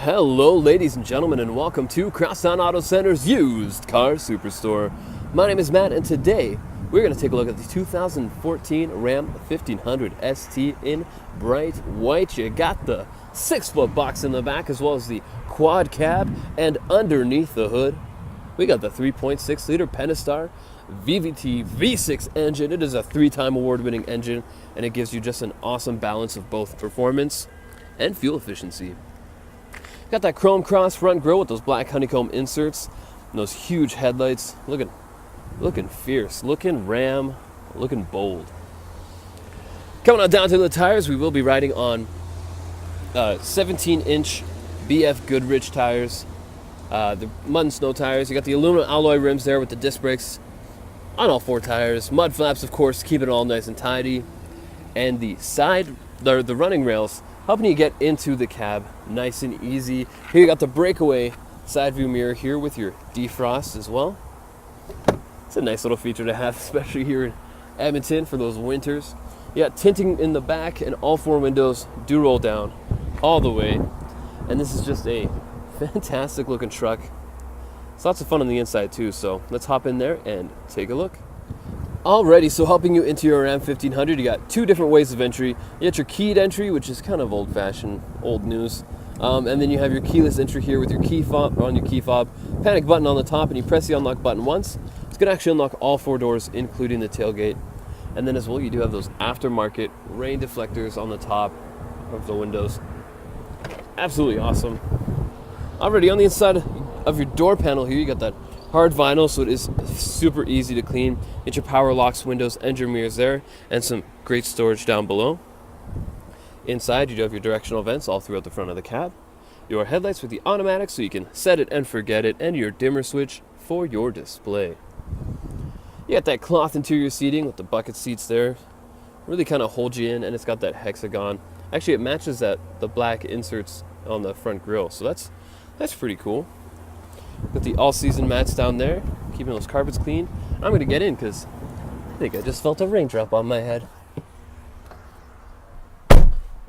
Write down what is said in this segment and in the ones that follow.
Hello ladies and gentlemen, and welcome to Crosstown Auto Center's Used Car Superstore. My name is Matt, and today we're going to take a look at the 2014 Ram 1500 ST in bright white. You got the 6-foot box in the back as well as the quad cab, and underneath the hood we got the 3.6 liter Pentastar VVT V6 engine. It is a 3-time award-winning engine, and it gives you just an awesome balance of both performance and fuel efficiency. Got that chrome cross front grille with those black honeycomb inserts and those huge headlights. Looking fierce, looking Ram, looking bold. Coming on down to the tires, we will be riding on 17-inch BF Goodrich tires, the mud and snow tires. You got the aluminum alloy rims there with the disc brakes on all 4 tires. Mud flaps, of course, keep it all nice and tidy. And the running rails helping you get into the cab nice and easy. Here you got the breakaway side view mirror here with your defrost as well. It's a nice little feature to have, especially here in Edmonton for those winters. You got tinting in the back, and all 4 windows do roll down all the way. And this is just a fantastic looking truck. It's lots of fun on the inside too, so let's hop in there and take a look. Alrighty, so helping you into your Ram 1500, you got 2 different ways of entry. You got your keyed entry, which is kind of old-fashioned, old news. And then you have your keyless entry here with your key fob, panic button on the top, and you press the unlock button once. It's going to actually unlock all 4 doors, including the tailgate. And then as well, you do have those aftermarket rain deflectors on the top of the windows. Absolutely awesome. Already on the inside of your door panel here, you got that hard vinyl, so it is super easy to clean. Get your power locks, windows, and your mirrors there, and some great storage down below. Inside, you do have your directional vents all throughout the front of the cab. Your headlights with the automatic, so you can set it and forget it, and your dimmer switch for your display. You got that cloth interior seating with the bucket seats there. Really kind of holds you in, and it's got that hexagon. Actually, it matches the black inserts on the front grille, so that's pretty cool. Got the all-season mats down there, keeping those carpets clean. I'm going to get in because I think I just felt a raindrop on my head.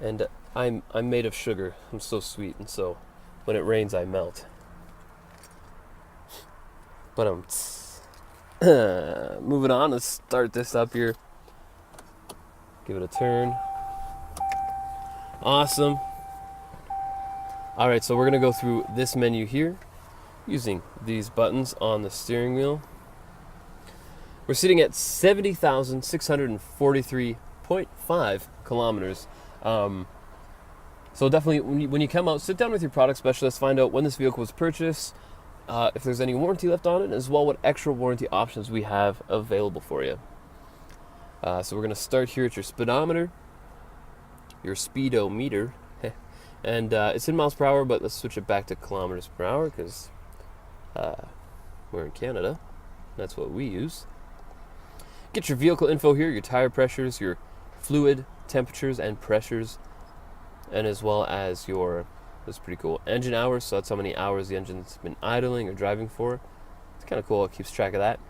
And I'm made of sugar. I'm so sweet, and so when it rains, I melt. But moving on, let's start this up here. Give it a turn. Awesome. All right, so we're going to go through this menu here using these buttons on the steering wheel. We're sitting at 70,643.5 kilometers. So definitely, when you come out, sit down with your product specialist, find out when this vehicle was purchased, if there's any warranty left on it, as well what extra warranty options we have available for you. So we're going to start here at your speedometer, your speedometer, and it's in miles per hour, but let's switch it back to kilometers per hour because we're in Canada. That's what we use. Get your vehicle info here, your tire pressures, your fluid temperatures and pressures, and as well as your, that's pretty cool, engine hours. So that's how many hours the engine's been idling or driving for. It's kind of cool. It keeps track of that.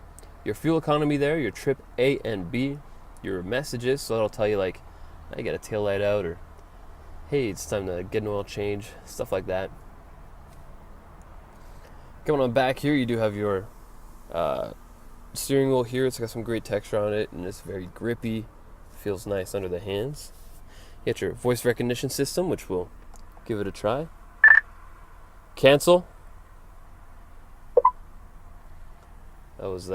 Your fuel economy there, your trip A and B, your messages. So that'll tell you like, I got a tail light out, or hey, it's time to get an oil change, stuff like that. Coming on back here, you do have your steering wheel here. It's got some great texture on it, and it's very grippy. Feels nice under the hands. You got your voice recognition system, which we'll give it a try. Cancel. That was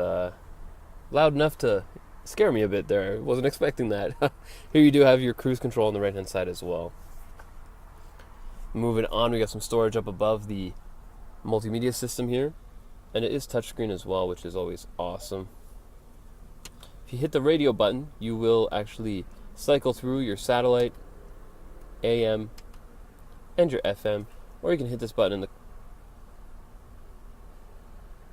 loud enough to scare me a bit there. I wasn't expecting that. Here you do have your cruise control on the right-hand side as well. Moving on, we got some storage up above the multimedia system here, and it is touchscreen as well, which is always awesome. If you hit the radio button, you will actually cycle through your satellite, AM, and your FM, or you can hit this button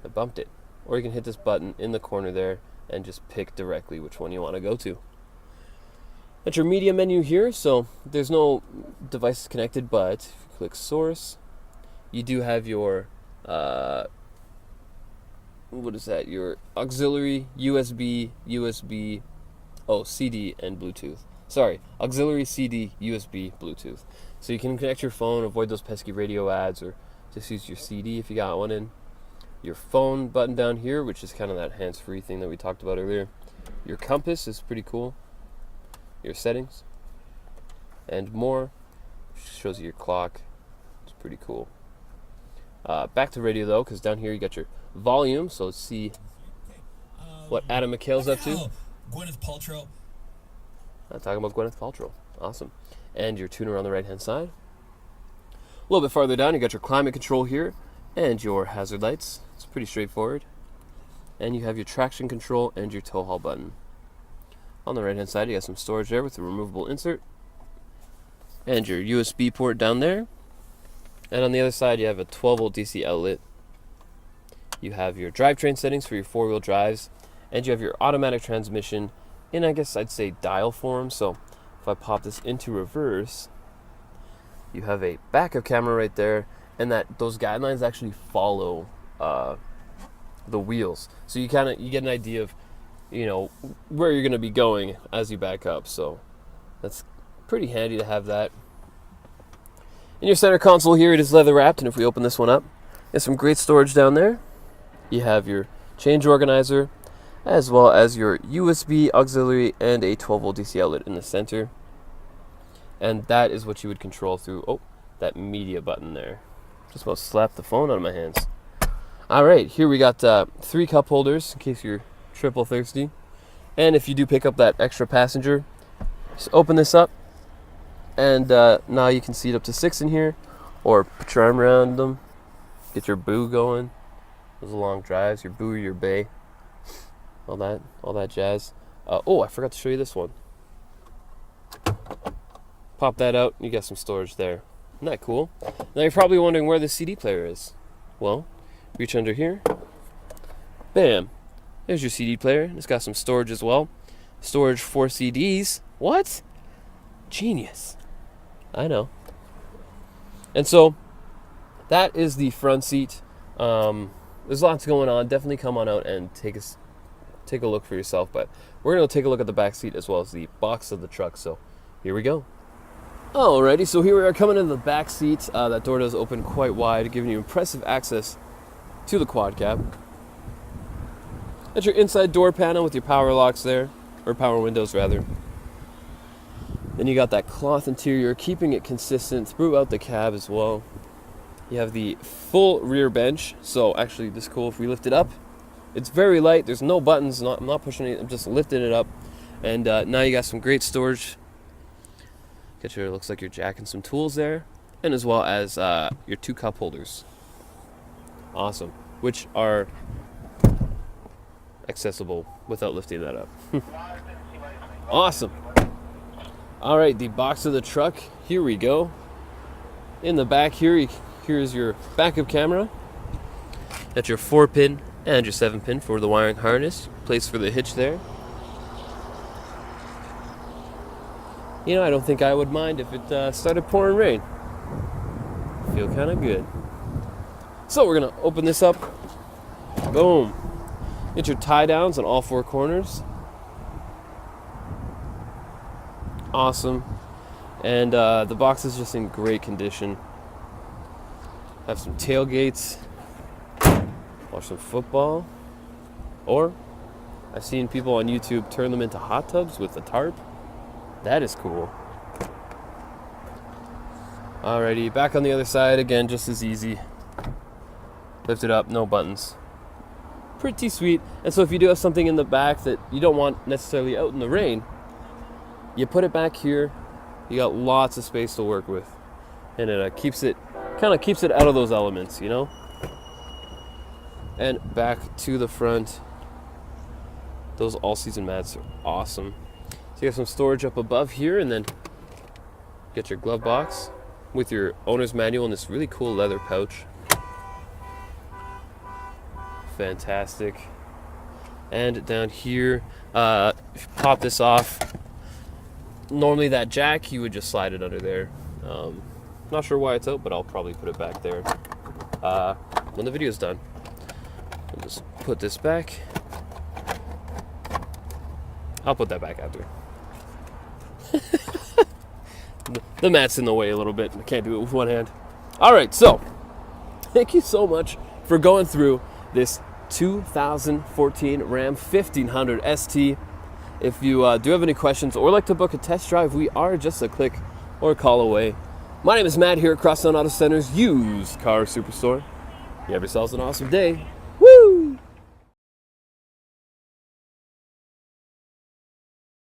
I bumped it. Or you can hit this button in the corner there and just pick directly which one you want to go to. That's your media menu here, so there's no devices connected, but if you click source, you do have your what is that? Your auxiliary, USB, CD, and Bluetooth. Sorry, auxiliary, CD, USB, Bluetooth. So you can connect your phone, avoid those pesky radio ads, or just use your CD if you got one in. Your phone button down here, which is kind of that hands-free thing that we talked about earlier. Your compass is pretty cool. Your settings and more. Shows you your clock. It's pretty cool. Back to radio though, because down here you got your volume. So let's see what Adam McHale's up to. Gwyneth Paltrow. I'm talking about Gwyneth Paltrow. Awesome. And your tuner on the right-hand side. A little bit farther down, you got your climate control here and your hazard lights. It's pretty straightforward. And you have your traction control and your tow haul button. On the right-hand side, you got some storage there with a removable insert. And your USB port down there. And on the other side, you have a 12-volt DC outlet. You have your drivetrain settings for your four-wheel drives. And you have your automatic transmission in, I guess I'd say, dial form. So if I pop this into reverse, you have a backup camera right there, and those guidelines actually follow the wheels. So you get an idea of, where you're going to be going as you back up. So that's pretty handy to have that. In your center console here, it is leather wrapped, and if we open this one up, there's some great storage down there. You have your change organizer, as well as your USB auxiliary and a 12-volt DC outlet in the center. And that is what you would control through, that media button there. Just about slapped the phone out of my hands. All right, here we got 3 cup holders in case you're triple thirsty. And if you do pick up that extra passenger, just open this up. And now you can seat up to 6 in here, or put your arm around them, get your boo going. Those long drives, your boo, your bay, all that jazz. I forgot to show you this one. Pop that out, you got some storage there. Isn't that cool? Now you're probably wondering where the CD player is. Well, reach under here. Bam. There's your CD player. It's got some storage as well. Storage for CDs. What? Genius. I know. And so, that is the front seat. There's lots going on. Definitely come on out and take a look for yourself. But we're going to take a look at the back seat as well as the box of the truck. So, here we go. Alrighty, so here we are coming into the back seat. That door does open quite wide, giving you impressive access to the quad cab. That's your inside door panel with your power locks there, or power windows rather. Then you got that cloth interior, keeping it consistent throughout the cab as well. You have the full rear bench, so actually this is cool. If we lift it up, it's very light. There's no buttons. I'm not pushing it. I'm just lifting it up, and now you got some great storage. Looks like you're jacking some tools there, and as well as your 2 cup holders. Awesome, which are accessible without lifting that up. Awesome. All right, the box of the truck. Here we go. In the back here's your backup camera. That's your 4-pin and your 7-pin for the wiring harness. Place for the hitch there. I don't think I would mind if it started pouring rain. Feel kind of good. So we're going to open this up. Boom. Get your tie downs on all 4 corners. Awesome. And the box is just in great condition. Have some tailgates. Watch some football. Or I've seen people on YouTube turn them into hot tubs with a tarp. That is cool. Alrighty, back on the other side again, just as easy. Lift it up, no buttons. Pretty sweet. And so if you do have something in the back that you don't want necessarily out in the rain, you put it back here. You got lots of space to work with, and it keeps it out of those elements, And back to the front. Those all-season mats are awesome. So you have some storage up above here, and then get your glove box with your owner's manual and this really cool leather pouch. Fantastic. And down here, if you pop this off, normally that jack, you would just slide it under there. Not sure why it's out, but I'll probably put it back there when the video's done. I'll just put this back. I'll put that back after. the mat's in the way a little bit. I can't do it with one hand. All right, so thank you so much for going through this 2014 Ram 1500 ST. If you do have any questions or like to book a test drive, we are just a click or a call away. My name is Matt here at Crosstown Auto Center's Used Car Superstore. You have yourselves an awesome day.